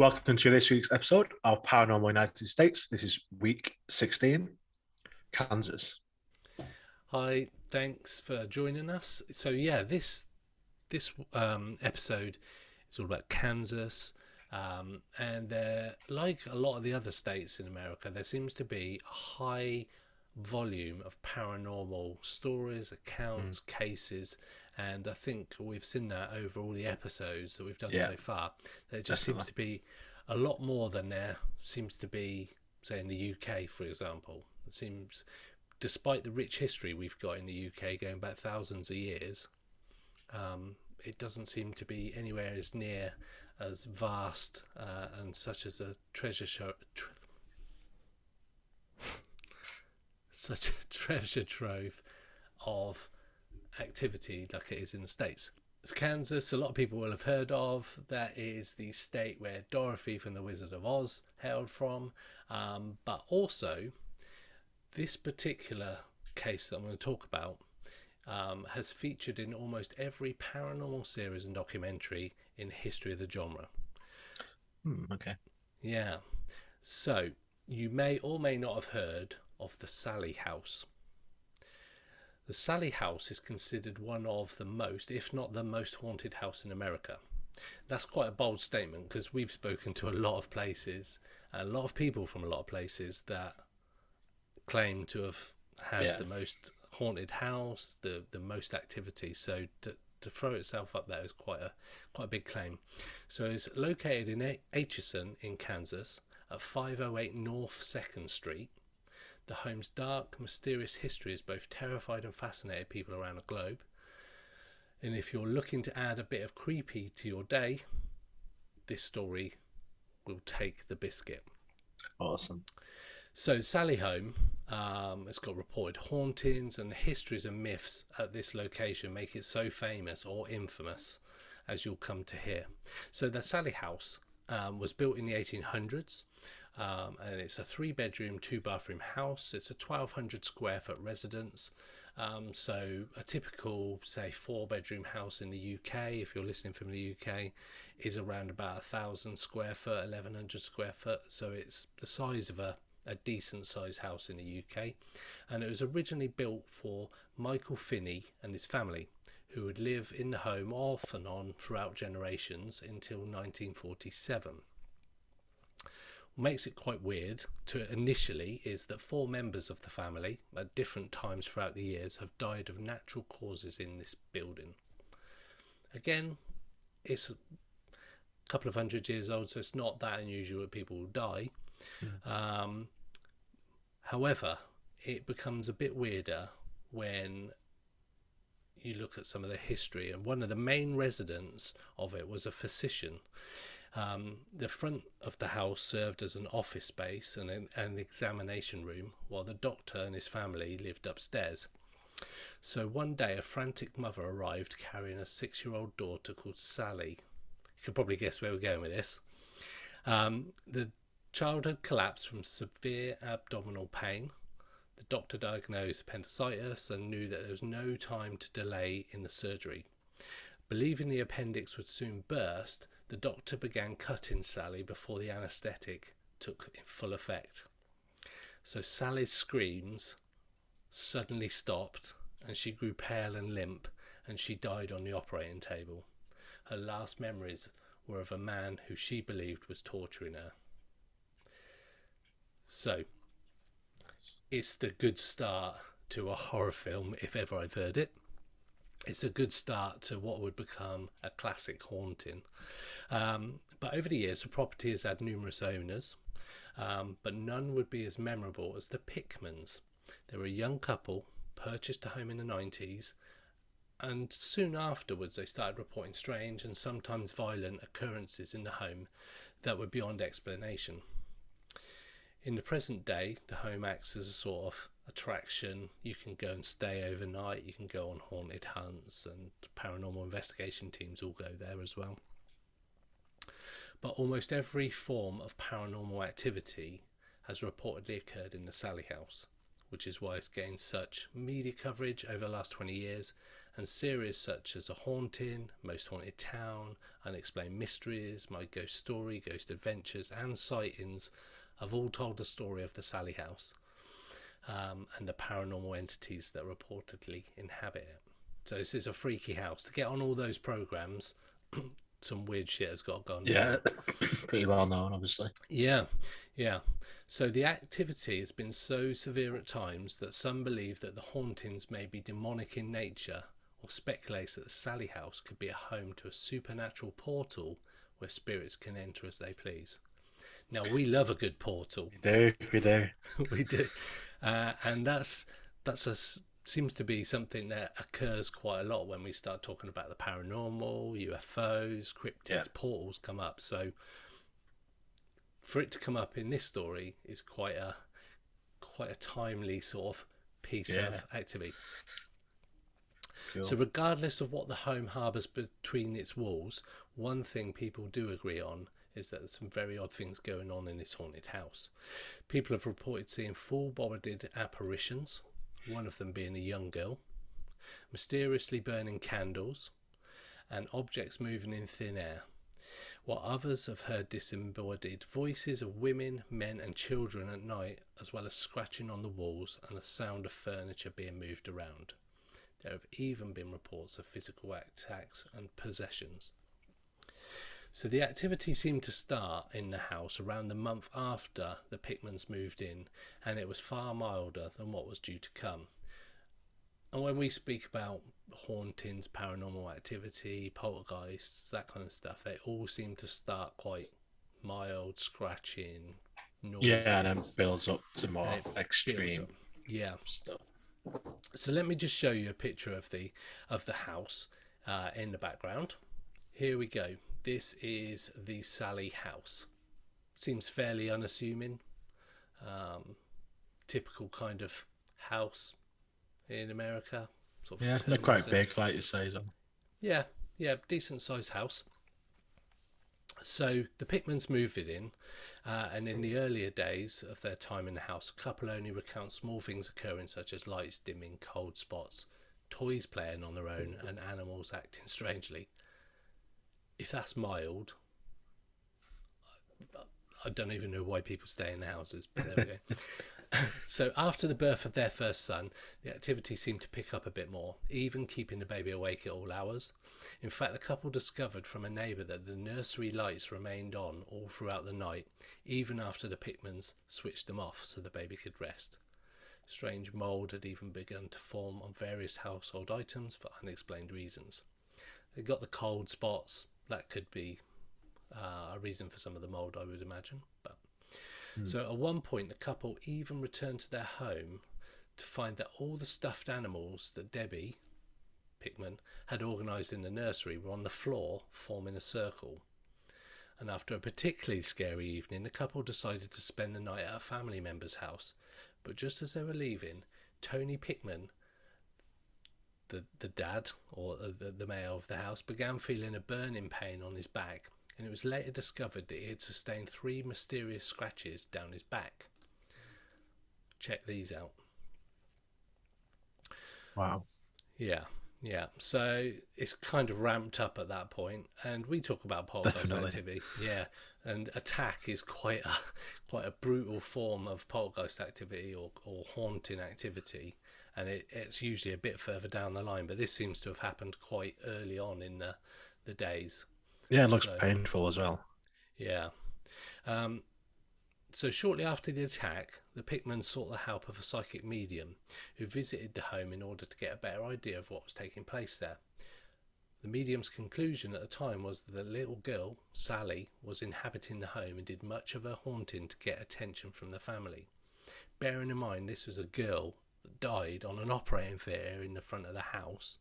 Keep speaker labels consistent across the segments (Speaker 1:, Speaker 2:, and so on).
Speaker 1: welcome to this week's episode of Paranormal United States. This is week 16, Kansas.
Speaker 2: Hi, thanks for joining us. So yeah, this episode is all about Kansas, and like a lot of the other states in America, there seems to be a high volume of paranormal stories,
Speaker 1: Mm,
Speaker 2: accounts, cases, and I think we've seen that over all the episodes that we've done
Speaker 1: yeah,
Speaker 2: so far. There just seems
Speaker 1: definitely.
Speaker 2: to be a lot more than there seems to be, say, in the UK, for example. It seems, despite the rich history we've got in the UK going back thousands of years, it doesn't seem to be anywhere as near as vast and such as a such a treasure trove of activity like it is in the States. It's Kansas, a lot of people will have heard of. That is the state where Dorothy from The Wizard of Oz hailed from. But also, this particular case that I'm going to talk about has featured in almost every paranormal series and documentary in the history of the genre.
Speaker 1: Okay.
Speaker 2: Yeah. So, you may or may not have heard of the Sallie House. The Sallie House is considered one of the most, if not the most haunted house in America. That's quite a bold statement because we've spoken to a lot of places, a lot of people from a lot of places that claim to have had
Speaker 1: Yeah.
Speaker 2: the most haunted house, the most activity. So to throw itself up there is quite a big claim. So it's located in Atchison in Kansas at 508 North 2nd Street. The home's dark, mysterious history has both terrified and fascinated people around the globe. And if you're looking to add a bit of creepy to your day, this story will take the biscuit.
Speaker 1: Awesome.
Speaker 2: So Sallie Home has got reported hauntings, and the histories and myths at this location make it so famous or infamous, as you'll come to hear. So the Sallie House was built in the 1800s, and it's a 3-bedroom, 2-bathroom house. It's a 1,200 square foot residence. So a typical, say, 4-bedroom house in the UK, if you're listening from the UK, is around about 1,000 square foot, 1,100 square foot. So it's the size of a decent sized house in the UK, and it was originally built for Michael Finney and his family, who would live in the home off and on throughout generations until 1947. What makes it quite weird to initially is that 4 members of the family at different times throughout the years have died of natural causes in this building. Again, it's a couple of hundred years old, so it's not that unusual that people will die.
Speaker 1: Mm.
Speaker 2: However, it becomes a bit weirder when you look at some of the history, and one of the main residents of it was a physician. The front of the house served as an office space and an examination room, while the doctor and his family lived upstairs. So one day, a frantic mother arrived carrying a 6-year-old daughter called Sallie. You can probably guess where we're going with this. The child had collapsed from severe abdominal pain. The doctor diagnosed appendicitis and knew that there was no time to delay in the surgery. Believing the appendix would soon burst, the doctor began cutting Sallie before the anaesthetic took in full effect. So Sallie's screams suddenly stopped, and she grew pale and limp, and she died on the operating table. Her last memories were of a man who she believed was torturing her. So, it's the good start to a horror film, if ever I've heard it. It's a good start to what would become a classic haunting. But over the years, the property has had numerous owners, but none would be as memorable as the Pickmans. They were a young couple, purchased a home in the 90s, and soon afterwards they started reporting strange and sometimes violent occurrences in the home that were beyond explanation. In the present day, the home acts as a sort of attraction. You can go and stay overnight, you can go on haunted hunts, and paranormal investigation teams all go there as well. But almost every form of paranormal activity has reportedly occurred in the Sallie House, which is why it's gained such media coverage over the last 20 years and series such as A Haunting, Most Haunted Town, Unexplained Mysteries, My Ghost Story, Ghost Adventures, and Sightings have all told the story of the Sallie House and the paranormal entities that reportedly inhabit it. So this is a freaky house. To get on all those programs, some weird shit has got gone
Speaker 1: Yeah,
Speaker 2: down.
Speaker 1: pretty well known, obviously.
Speaker 2: Yeah, yeah. So the activity has been so severe at times that some believe that the hauntings may be demonic in nature, or speculate that the Sallie House could be a home to a supernatural portal where spirits can enter as they please. Now, we love a good portal.
Speaker 1: We do.
Speaker 2: We do. And that's a seems to be something that occurs quite a lot when we start talking about the paranormal, UFOs, cryptids,
Speaker 1: Yeah.
Speaker 2: portals come up. So for it to come up in this story is quite a timely sort of piece of activity.
Speaker 1: Cool.
Speaker 2: So regardless of what the home harbours between its walls, one thing people do agree on is that there's some very odd things going on in this haunted house. People have reported seeing full-bodied apparitions, one of them being a young girl, mysteriously burning candles, and objects moving in thin air, while others have heard disembodied voices of women, men and children at night, as well as scratching on the walls and the sound of furniture being moved around. There have even been reports of physical attacks and possessions. So the activity seemed to start in the house around the month after the Pickmans moved in, and it was far milder than what was due to come. And when we speak about hauntings, paranormal activity, poltergeists, that kind of stuff, they all seem to start quite mild, scratching, noises.
Speaker 1: Yeah, and then builds up to more extreme stuff.
Speaker 2: So let me just show you a picture of the house in the background. Here we go. This is the Sallie House. Seems fairly unassuming. Typical kind of house in America. Sort of
Speaker 1: Yeah, they're quite big, like you say. Though.
Speaker 2: Yeah, decent sized house. So the Pickmans moved it in, and in the earlier days of their time in the house, a couple only recount small things occurring such as lights dimming, cold spots, toys playing on their own, and animals acting strangely. If that's mild, I don't even know why people stay in the houses, but there we go. So after the birth of their first son, the activity seemed to pick up a bit more, even keeping the baby awake at all hours. In fact, the couple discovered from a neighbour that the nursery lights remained on all throughout the night, even after the Pickmans switched them off so the baby could rest. Strange mould had even begun to form on various household items for unexplained reasons. They got the cold spots. That could be a reason for some of the mould, I would imagine. But so at one point, the couple even returned to their home to find that all the stuffed animals that Debbie Pickman had organised in the nursery were on the floor, forming a circle. And after a particularly scary evening, the couple decided to spend the night at a family member's house. But just as they were leaving, Tony Pickman, the dad, or the male of the house, began feeling a burning pain on his back, and it was later discovered that he had sustained 3 mysterious scratches down his back. Check these out.
Speaker 1: Wow.
Speaker 2: Yeah. So it's kind of ramped up at that point, and we talk about poltergeist activity. Yeah, and attack is quite a brutal form of poltergeist activity or haunting activity. And it's usually a bit further down the line, but this seems to have happened quite early on in the days.
Speaker 1: Yeah, it looks painful as well.
Speaker 2: Yeah. So shortly after the attack, the Pickmans sought the help of a psychic medium who visited the home in order to get a better idea of what was taking place there. The medium's conclusion at the time was that the little girl, Sallie, was inhabiting the home and did much of her haunting to get attention from the family. Bearing in mind this was a girl that died on an operating theatre in the front of the house,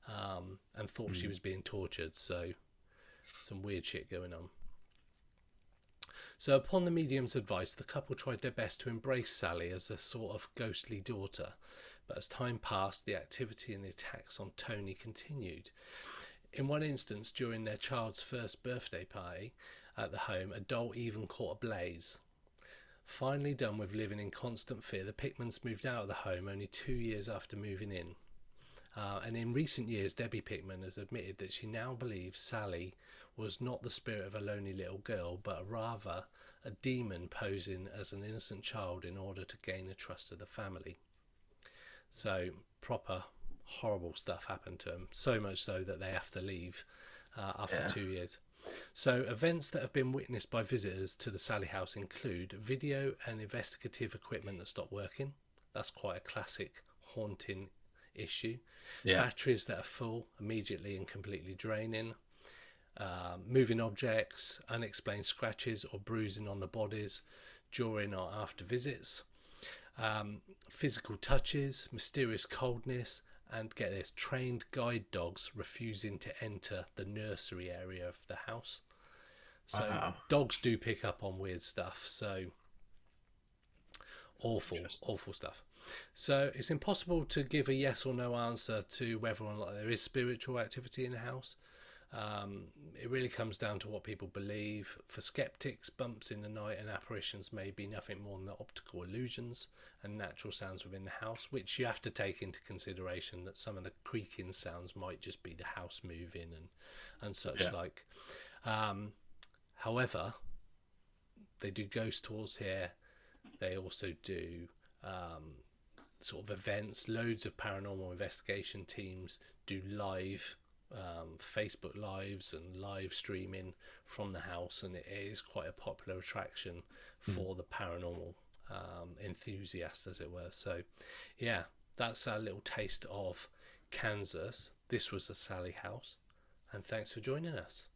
Speaker 2: and thought she was being tortured, so some weird shit going on. So upon the medium's advice, the couple tried their best to embrace Sallie as a sort of ghostly daughter, but as time passed, the activity and the attacks on Tony continued. In one instance, during their child's first birthday party at the home, a doll even caught a blaze. Finally done with living in constant fear, the Pickmans moved out of the home only 2 years after moving in. And in recent years, Debbie Pickman has admitted that she now believes Sallie was not the spirit of a lonely little girl, but rather a demon posing as an innocent child in order to gain the trust of the family. So, proper horrible stuff happened to them, so much so that they have to leave after
Speaker 1: Yeah.
Speaker 2: 2 years. So, events that have been witnessed by visitors to the Sallie House include video and investigative equipment that stopped working. That's quite a classic haunting issue.
Speaker 1: Yeah.
Speaker 2: Batteries that are full immediately and completely draining. Moving objects, unexplained scratches or bruising on the bodies during or after visits. Physical touches, mysterious coldness, and get this, trained guide dogs refusing to enter the nursery area of the house. So
Speaker 1: Wow.
Speaker 2: dogs do pick up on weird stuff. So awful stuff. So it's impossible to give a yes or no answer to whether or not there is spiritual activity in the house. It really comes down to what people believe. For skeptics, bumps in the night and apparitions may be nothing more than optical illusions and natural sounds within the house, which you have to take into consideration that some of the creaking sounds might just be the house moving and such like. However, they do ghost tours here. They also do sort of events. Loads of paranormal investigation teams do live Facebook lives and live streaming from the house, and it is quite a popular attraction for the paranormal enthusiasts, as it were. So yeah, that's our little taste of Kansas. This was the Sallie House, and thanks for joining us.